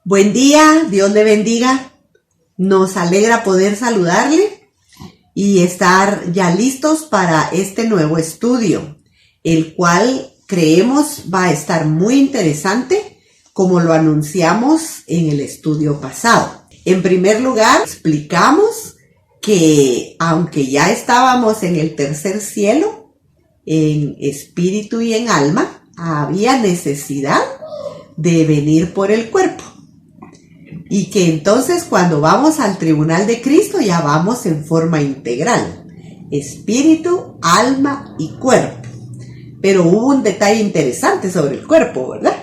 Buen día, Dios le bendiga. Nos alegra poder saludarle y estar ya listos para este nuevo estudio, el cual creemos va a estar muy interesante, como lo anunciamos en el estudio pasado. En primer lugar, explicamos que aunque ya estábamos en el tercer cielo, en espíritu y en alma, había necesidad de venir por el cuerpo. Y que entonces cuando vamos al tribunal de Cristo ya vamos en forma integral, espíritu, alma y cuerpo. Pero hubo un detalle interesante sobre el cuerpo, ¿verdad?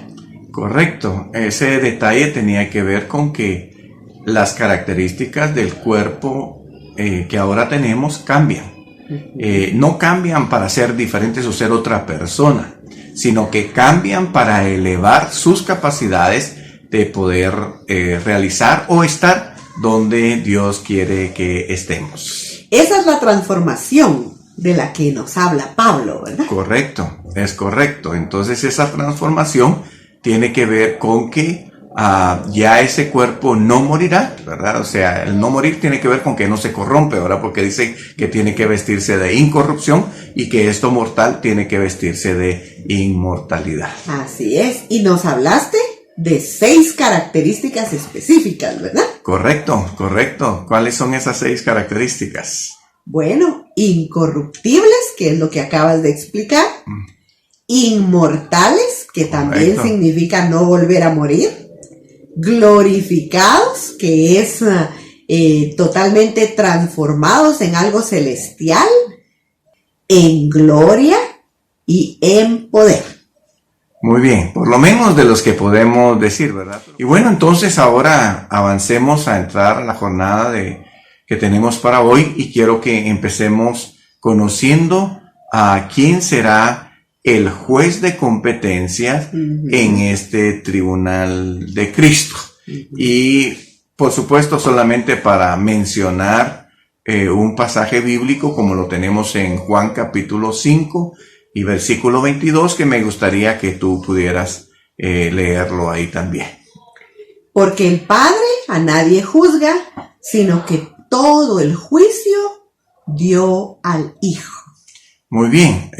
Correcto, ese detalle tenía que ver con que las características del cuerpo que ahora tenemos cambian. No cambian para ser diferentes o ser otra persona, sino que cambian para elevar sus capacidades de poder realizar o estar donde Dios quiere que estemos. Esa es la transformación de la que nos habla Pablo, ¿verdad? Correcto, es correcto. Entonces esa transformación tiene que ver con que ya ese cuerpo no morirá, ¿verdad? O sea, el no morir tiene que ver con que no se corrompe, ¿verdad? Porque dice que tiene que vestirse de incorrupción y que esto mortal tiene que vestirse de inmortalidad. Así es. Y nos hablaste de 6 características específicas, ¿verdad? Correcto, correcto. ¿Cuáles son esas 6 características? Bueno, incorruptibles, que es lo que acabas de explicar. Inmortales, que también significa no volver a morir. Glorificados, que es totalmente transformados en algo celestial. En gloria y en poder. Muy bien, por lo menos de los que podemos decir, ¿verdad? Y bueno, entonces ahora avancemos a entrar a la jornada que tenemos para hoy y quiero que empecemos conociendo a quién será el juez de competencias en este tribunal de Cristo. Y por supuesto solamente para mencionar un pasaje bíblico como lo tenemos en Juan capítulo 5, y versículo 22, que me gustaría que tú pudieras leerlo ahí también. Porque el Padre a nadie juzga, sino que todo el juicio dio al Hijo. Muy bien,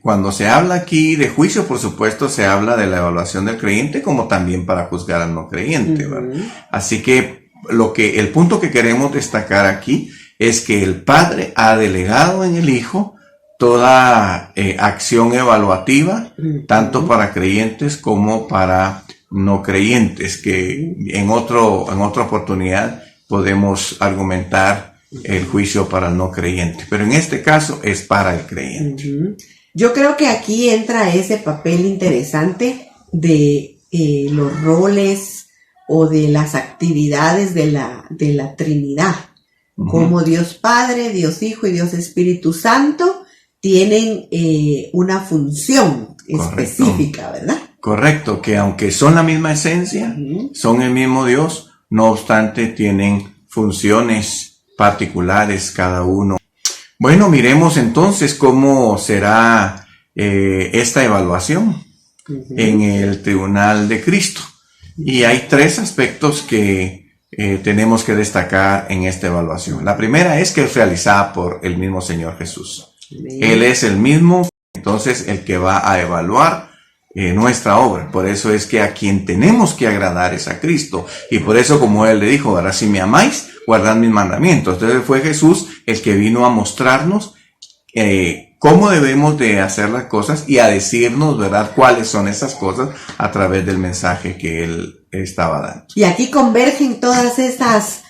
cuando se habla aquí de juicio, por supuesto, se habla de la evaluación del creyente como también para juzgar al no creyente, ¿verdad? Así que el punto que queremos destacar aquí es que el Padre ha delegado en el Hijo toda acción evaluativa, tanto para creyentes como para no creyentes, que en otra oportunidad podemos argumentar el juicio para el no creyente, pero en este caso es para el creyente. Yo creo que aquí entra ese papel interesante de los roles o de las actividades de la Trinidad, como Dios Padre, Dios Hijo y Dios Espíritu Santo tienen una función específica, ¿verdad? Correcto, que aunque son la misma esencia, son el mismo Dios, no obstante tienen funciones particulares cada uno. Bueno, miremos entonces cómo será esta evaluación en el tribunal de Cristo. Y hay 3 aspectos que tenemos que destacar en esta evaluación. La primera es que es realizada por el mismo Señor Jesús. Él es el mismo, entonces el que va a evaluar nuestra obra. Por eso es que a quien tenemos que agradar es a Cristo. Y por eso, como Él le dijo, ahora si me amáis, guardad mis mandamientos. Entonces fue Jesús el que vino a mostrarnos cómo debemos de hacer las cosas y a decirnos, ¿verdad?, cuáles son esas cosas a través del mensaje que Él estaba dando. Y aquí convergen todas esas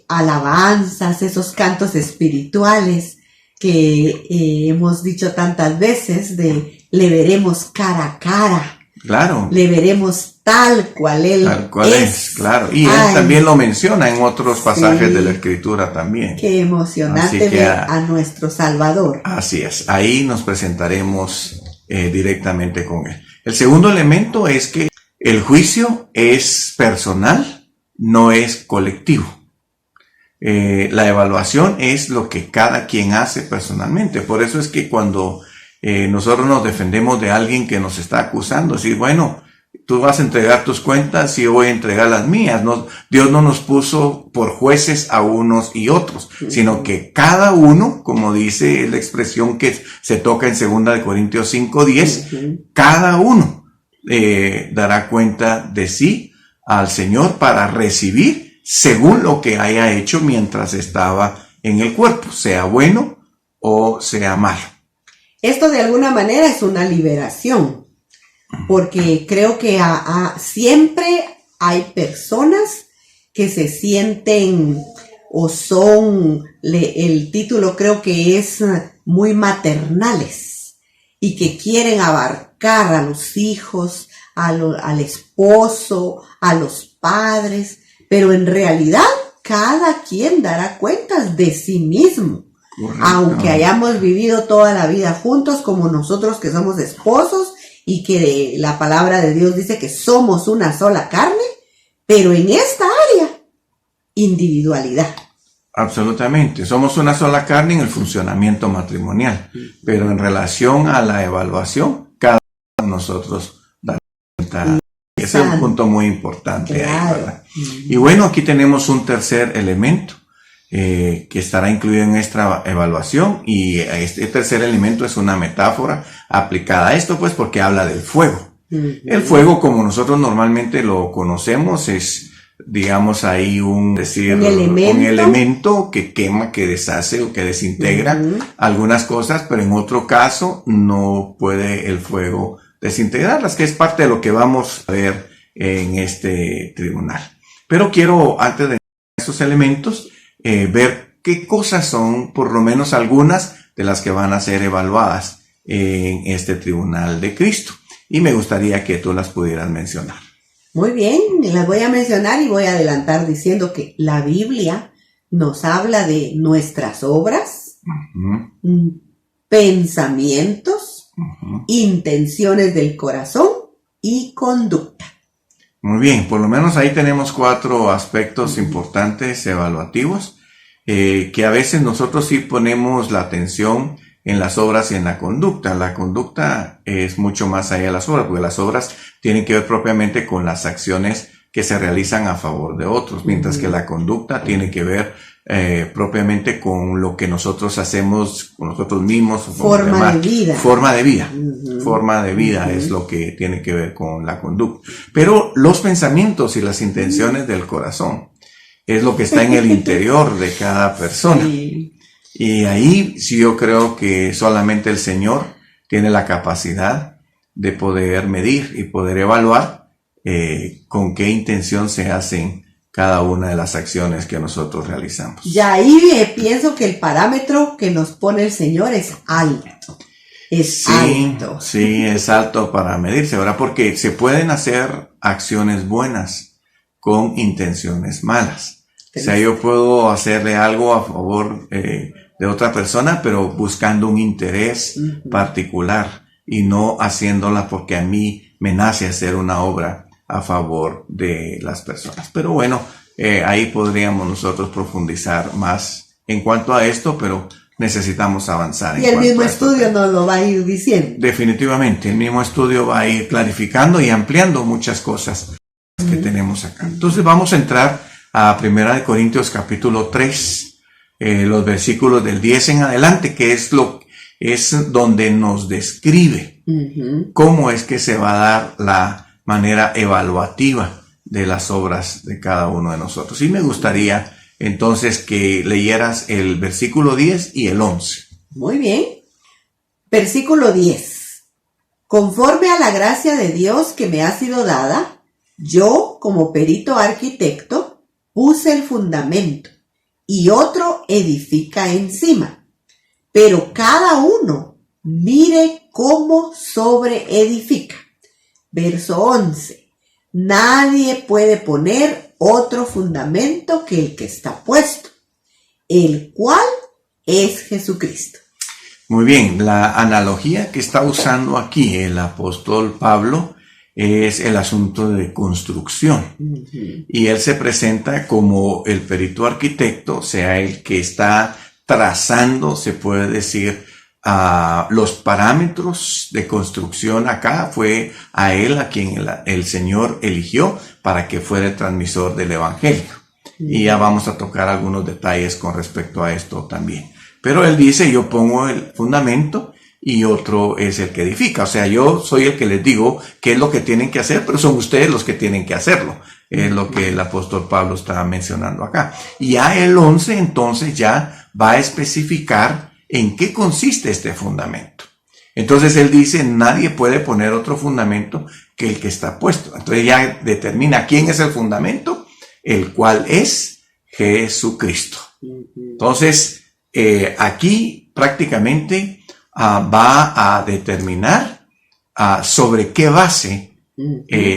alabanzas, esos cantos espirituales que hemos dicho tantas veces de le veremos cara a cara. Claro. Le veremos tal cual Él es. Claro. Y Él también lo menciona en otros pasajes de la Escritura también. Qué emocionante ver a nuestro Salvador. Así es. Ahí nos presentaremos directamente con Él. El segundo elemento es que el juicio es personal, no es colectivo. La evaluación es lo que cada quien hace personalmente. Por eso es que cuando nosotros nos defendemos de alguien que nos está acusando, decir, bueno, tú vas a entregar tus cuentas y yo voy a entregar las mías. No, Dios no nos puso por jueces a unos y otros, sino que cada uno, como dice la expresión que se toca en 2 Corintios 5:10, cada uno dará cuenta de sí al Señor para recibir según lo que haya hecho mientras estaba en el cuerpo, sea bueno o sea malo. Esto de alguna manera es una liberación, porque creo que siempre hay personas que se sienten o son, el título creo que es muy maternales y que quieren abarcar a los hijos, al esposo, a los padres, pero en realidad cada quien dará cuentas de sí mismo. Correcto. Aunque hayamos vivido toda la vida juntos, como nosotros que somos esposos y que la palabra de Dios dice que somos una sola carne, pero en esta área, individualidad. Absolutamente, somos una sola carne en el funcionamiento matrimonial, pero en relación a la evaluación, cada uno de nosotros da cuenta. Ese es un punto muy importante. Claro. Ahí, ¿verdad? Y bueno, aquí tenemos un tercer elemento que estará incluido en esta evaluación, y este tercer elemento es una metáfora aplicada a esto, pues porque habla del fuego. El fuego, como nosotros normalmente lo conocemos, es, digamos, ahí un elemento que quema, que deshace o que desintegra algunas cosas, pero en otro caso no puede el fuego desintegrarlas, que es parte de lo que vamos a ver en este tribunal. Pero quiero, antes de estos elementos, ver qué cosas son, por lo menos algunas de las que van a ser evaluadas en este tribunal de Cristo. Y me gustaría que tú las pudieras mencionar. Muy bien, las voy a mencionar y voy a adelantar diciendo que la Biblia nos habla de nuestras obras, pensamientos, intenciones del corazón y conducta. Muy bien, por lo menos ahí tenemos 4 aspectos importantes evaluativos, que a veces nosotros sí ponemos la atención en las obras y en la conducta. La conducta es mucho más allá de las obras, porque las obras tienen que ver propiamente con las acciones que se realizan a favor de otros, mientras que la conducta tiene que ver propiamente con lo que nosotros hacemos con nosotros mismos. O con forma de vida. Forma de vida. Forma de vida es lo que tiene que ver con la conducta. Pero los pensamientos y las intenciones del corazón es lo que está en el interior de cada persona. Sí. Y ahí sí yo creo que solamente el Señor tiene la capacidad de poder medir y poder evaluar con qué intención se hacen cada una de las acciones que nosotros realizamos. Y ahí pienso que el parámetro que nos pone el Señor es alto. Es alto. Sí, es alto para medirse, ¿verdad? Porque se pueden hacer acciones buenas con intenciones malas. O sea, yo puedo hacerle algo a favor de otra persona, pero buscando un interés particular y no haciéndola porque a mí me nace hacer una obra a favor de las personas. Pero bueno, ahí podríamos nosotros profundizar más en cuanto a esto, pero necesitamos avanzar. Y el mismo estudio nos lo va a ir diciendo. Definitivamente, el mismo estudio va a ir clarificando y ampliando muchas cosas que tenemos acá. Entonces vamos a entrar a 1 Corintios capítulo 3, los versículos del 10 en adelante, que es donde nos describe cómo es que se va a dar la manera evaluativa de las obras de cada uno de nosotros. Y me gustaría entonces que leyeras el versículo 10 y el 11. Muy bien. Versículo 10. Conforme a la gracia de Dios que me ha sido dada, yo, como perito arquitecto, puse el fundamento y otro edifica encima. Pero cada uno mire cómo sobreedifica. Verso 11. Nadie puede poner otro fundamento que el que está puesto, el cual es Jesucristo. Muy bien, la analogía que está usando aquí el apóstol Pablo es el asunto de construcción. Y él se presenta como el perito arquitecto, o sea, el que está trazando, se puede decir, los parámetros de construcción acá fue a él a quien el Señor eligió para que fuera el transmisor del Evangelio. Y ya vamos a tocar algunos detalles con respecto a esto también. Pero él dice, yo pongo el fundamento y otro es el que edifica. O sea, yo soy el que les digo qué es lo que tienen que hacer, pero son ustedes los que tienen que hacerlo. Es lo que el apóstol Pablo estaba mencionando acá. Y ya el 11 entonces ya va a especificar en qué consiste este fundamento. Entonces él dice, nadie puede poner otro fundamento que el que está puesto. Entonces ya determina quién es el fundamento, el cual es Jesucristo. Entonces, aquí prácticamente va a determinar sobre qué base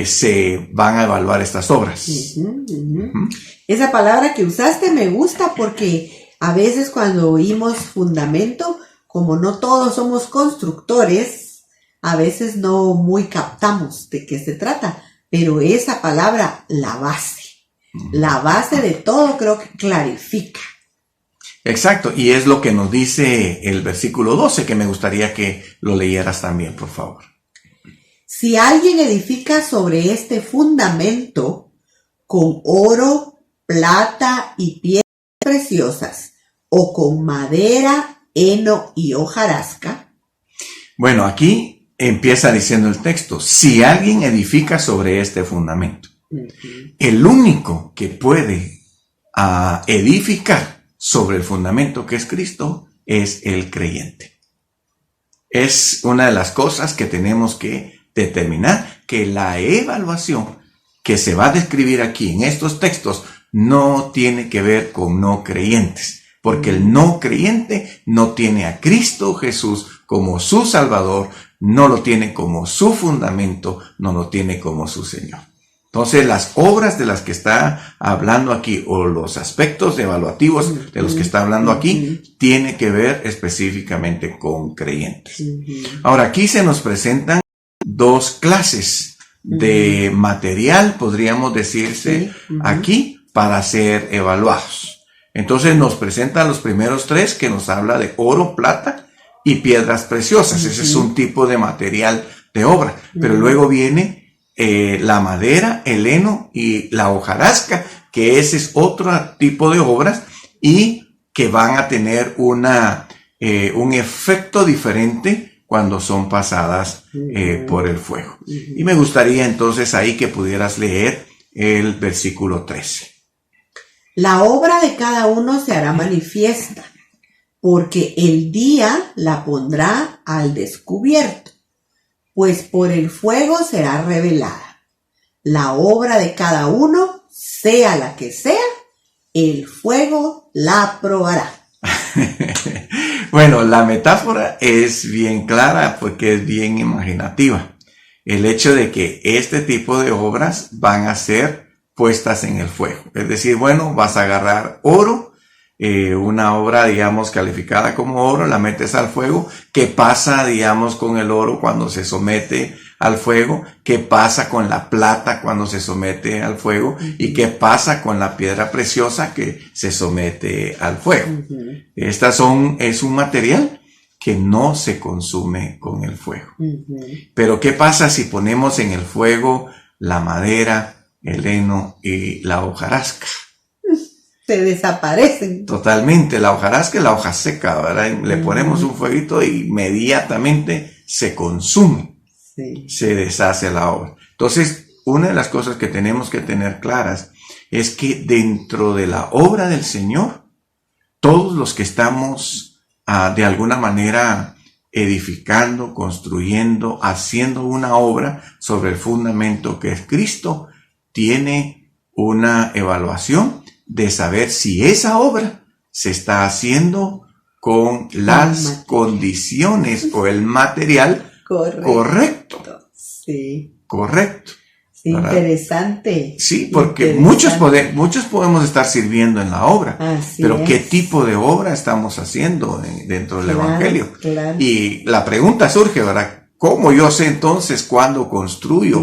se van a evaluar estas obras. Esa palabra que usaste me gusta porque a veces cuando oímos fundamento, como no todos somos constructores, a veces no muy captamos de qué se trata, pero esa palabra, la base de todo, creo que clarifica. Exacto, y es lo que nos dice el versículo 12, que me gustaría que lo leyeras también, por favor. Si alguien edifica sobre este fundamento con oro, plata y piedras preciosas, o con madera, heno y hojarasca. Bueno, aquí empieza diciendo el texto, si alguien edifica sobre este fundamento. El único que puede edificar sobre el fundamento que es Cristo es el creyente. Es una de las cosas que tenemos que determinar, que la evaluación que se va a describir aquí en estos textos no tiene que ver con no creyentes, porque el no creyente no tiene a Cristo Jesús como su Salvador, no lo tiene como su fundamento, no lo tiene como su Señor. Entonces, las obras de las que está hablando aquí, o los aspectos evaluativos de los que está hablando aquí, tiene que ver específicamente con creyentes. Ahora, aquí se nos presentan dos clases de material, podríamos decirse, aquí, para ser evaluados. Entonces, nos presentan los primeros tres, que nos habla de oro, plata y piedras preciosas. Ese es un tipo de material de obra. Pero luego viene la madera, el heno y la hojarasca, que ese es otro tipo de obras y que van a tener un efecto diferente cuando son pasadas por el fuego. Y me gustaría entonces ahí que pudieras leer el versículo 13. La obra de cada uno se hará manifiesta, porque el día la pondrá al descubierto, pues por el fuego será revelada. La obra de cada uno, sea la que sea, el fuego la probará. Bueno, la metáfora es bien clara porque es bien imaginativa. El hecho de que este tipo de obras van a ser puestas en el fuego. Es decir, bueno, vas a agarrar oro, una obra, digamos, calificada como oro, la metes al fuego. ¿Qué pasa, digamos, con el oro cuando se somete al fuego? ¿Qué pasa con la plata cuando se somete al fuego? ¿Y qué pasa con la piedra preciosa que se somete al fuego? Es un material que no se consume con el fuego. Pero ¿qué pasa si ponemos en el fuego la madera, el heno y la hojarasca? Se desaparecen. Totalmente, la hojarasca es la hoja seca, ¿verdad? Le ponemos un fueguito e inmediatamente se consume, se deshace la obra. Entonces, una de las cosas que tenemos que tener claras es que dentro de la obra del Señor, todos los que estamos de alguna manera edificando, construyendo, haciendo una obra sobre el fundamento que es Cristo, tiene una evaluación de saber si esa obra se está haciendo con las condiciones o el material correcto. Sí. Correcto. Sí, interesante. Sí, porque muchos podemos estar sirviendo en la obra, pero ¿qué tipo de obra estamos haciendo dentro del Evangelio? Claro. Y la pregunta surge, ¿verdad? ¿Cómo yo sé entonces cuándo construyo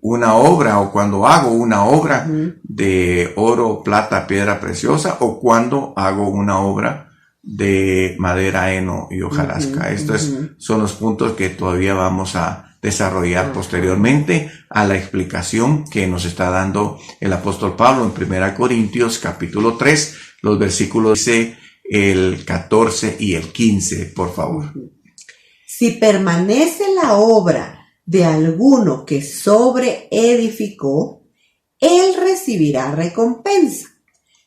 una obra o cuando hago una obra de oro, plata, piedra preciosa o cuando hago una obra de madera, heno y hojarasca. Estos son los puntos que todavía vamos a desarrollar posteriormente a la explicación que nos está dando el apóstol Pablo en 1 Corintios capítulo 3, los versículos dice el 14 y el 15, por favor. Si permanece la obra de alguno que sobreedificó, él recibirá recompensa.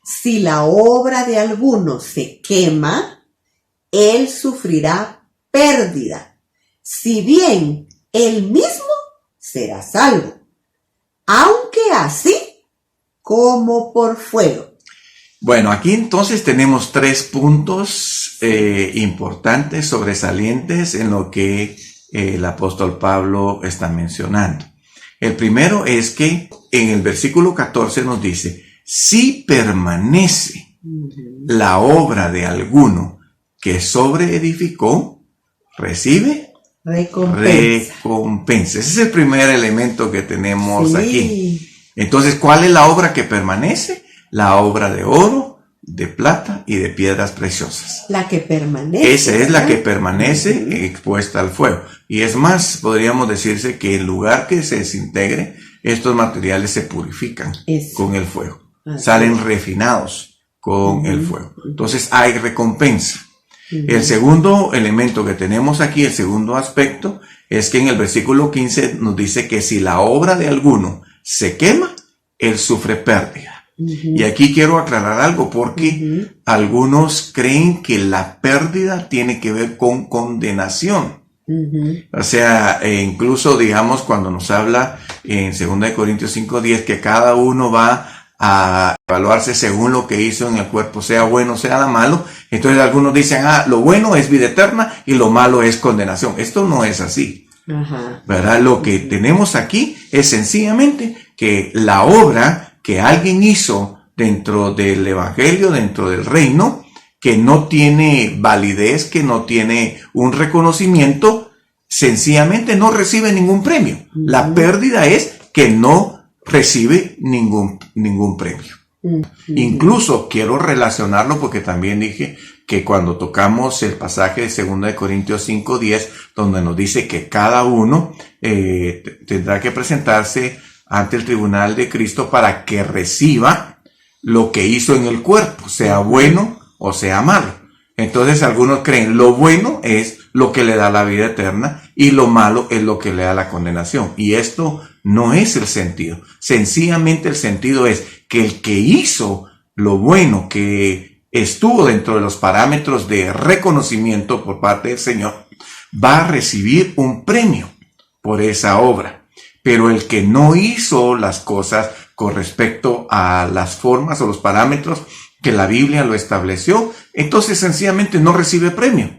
Si la obra de alguno se quema, él sufrirá pérdida, si bien él mismo será salvo, aunque así como por fuego. Bueno, aquí entonces tenemos 3 puntos importantes, sobresalientes en lo que el apóstol Pablo está mencionando. El primero es que en el versículo 14 nos dice, si permanece la obra de alguno que sobreedificó, recibe recompensa. Ese es el primer elemento que tenemos aquí. Entonces, ¿cuál es la obra que permanece? La obra de oro, de plata y de piedras preciosas. La que permanece. Esa es la que permanece expuesta al fuego. Y es más, podríamos decirse que en lugar que se desintegre, estos materiales se purifican con el fuego. Salen refinados con el fuego. Entonces hay recompensa. El segundo elemento que tenemos aquí, el segundo aspecto, es que en el versículo 15 nos dice que si la obra de alguno se quema, él sufre pérdida. Y aquí quiero aclarar algo porque algunos creen que la pérdida tiene que ver con condenación. O sea, incluso digamos cuando nos habla en 2 Corintios 5:10 que cada uno va a evaluarse según lo que hizo en el cuerpo, sea bueno, sea malo. Entonces algunos dicen, lo bueno es vida eterna y lo malo es condenación. Esto no es así. ¿Verdad? Lo que tenemos aquí es sencillamente que la obra que alguien hizo dentro del evangelio, dentro del reino, que no tiene validez, que no tiene un reconocimiento, sencillamente no recibe ningún premio. La pérdida es que no recibe ningún premio. Incluso quiero relacionarlo porque también dije que cuando tocamos el pasaje de 2 Corintios 5:10, donde nos dice que cada uno tendrá que presentarse ante el tribunal de Cristo para que reciba lo que hizo en el cuerpo, sea bueno o sea malo. Entonces algunos creen lo bueno es lo que le da la vida eterna y lo malo es lo que le da la condenación. Y esto no es el sentido. Sencillamente el sentido es que el que hizo lo bueno, que estuvo dentro de los parámetros de reconocimiento por parte del Señor, va a recibir un premio por esa obra. Pero el que no hizo las cosas con respecto a las formas o los parámetros que la Biblia lo estableció, entonces sencillamente no recibe premio.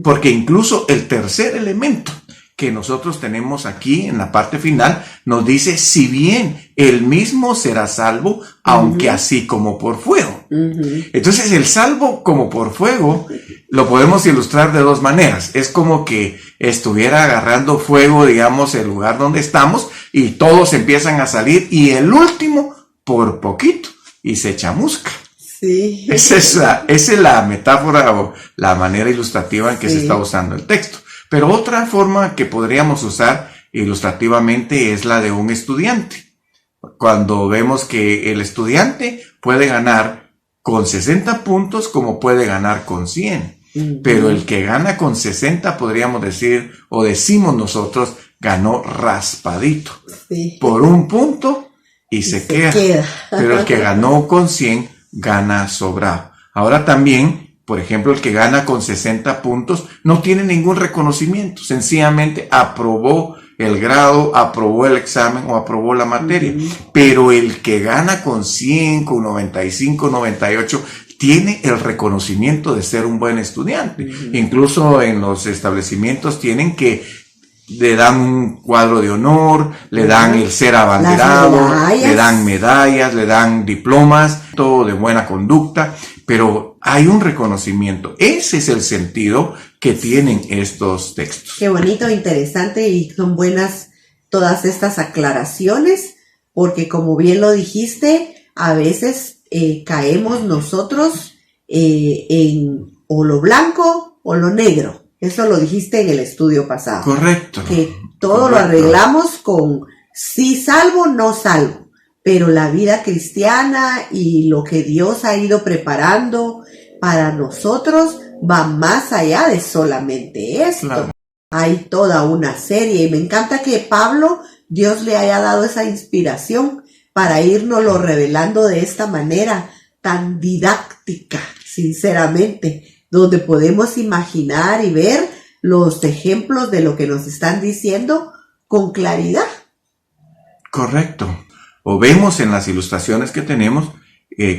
Porque incluso el tercer elemento que nosotros tenemos aquí en la parte final nos dice, si bien él mismo será salvo, aunque así como por fuego. Entonces el salvo como por fuego lo podemos ilustrar de 2 maneras. Es como que estuviera agarrando fuego, digamos, el lugar donde estamos y todos empiezan a salir y el último por poquito y se chamusca. Sí. Esa es la metáfora o la manera ilustrativa en que se está usando el texto. Pero otra forma que podríamos usar ilustrativamente es la de un estudiante. Cuando vemos que el estudiante puede ganar con 60 puntos como puede ganar con 100. Pero el que gana con 60 podríamos decir, o decimos nosotros, ganó raspadito. Por 1 punto y se queda. Pero el que ganó con 100 gana sobrado. Ahora también, por ejemplo, el que gana con 60 puntos no tiene ningún reconocimiento. Sencillamente aprobó el grado, aprobó el examen o aprobó la materia. Pero el que gana con 100, con 95, 98, tiene el reconocimiento de ser un buen estudiante. Incluso en los establecimientos tienen que le dan un cuadro de honor, le dan el ser abanderado, le dan medallas, le dan diplomas, todo de buena conducta, pero hay un reconocimiento. Ese es el sentido que tienen estos textos. Qué bonito, interesante, y son buenas todas estas aclaraciones, porque como bien lo dijiste, a veces caemos nosotros en o lo blanco o lo negro. Eso lo dijiste en el estudio pasado. Correcto. Que todo lo arreglamos con sí salvo, no salvo. Pero la vida cristiana y lo que Dios ha ido preparando para nosotros va más allá de solamente esto. Claro. Hay toda una serie y me encanta que Pablo, Dios le haya dado esa inspiración para irnoslo revelando de esta manera tan didáctica, sinceramente, donde podemos imaginar y ver los ejemplos de lo que nos están diciendo con claridad. Correcto. O vemos en las ilustraciones que tenemos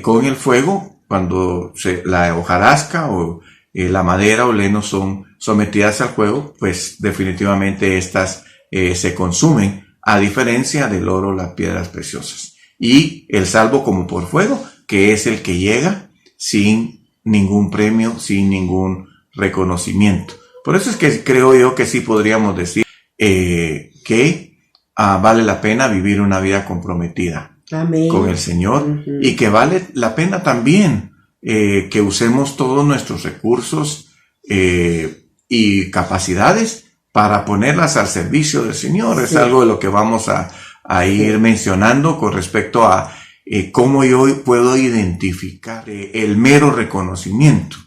con el fuego, cuando la hojarasca o la madera o leno son sometidas al fuego, pues definitivamente estas se consumen, a diferencia del oro, las piedras preciosas. Y el salvo como por fuego, que es el que llega sin ningún premio, sin ningún reconocimiento. Por eso es que creo yo que sí podríamos decir que vale la pena vivir una vida comprometida Amén. Con el Señor, y que vale la pena también que usemos todos nuestros recursos y capacidades para ponerlas al servicio del Señor. Es algo de lo que vamos a ir mencionando con respecto a cómo yo puedo identificar el mero reconocimiento.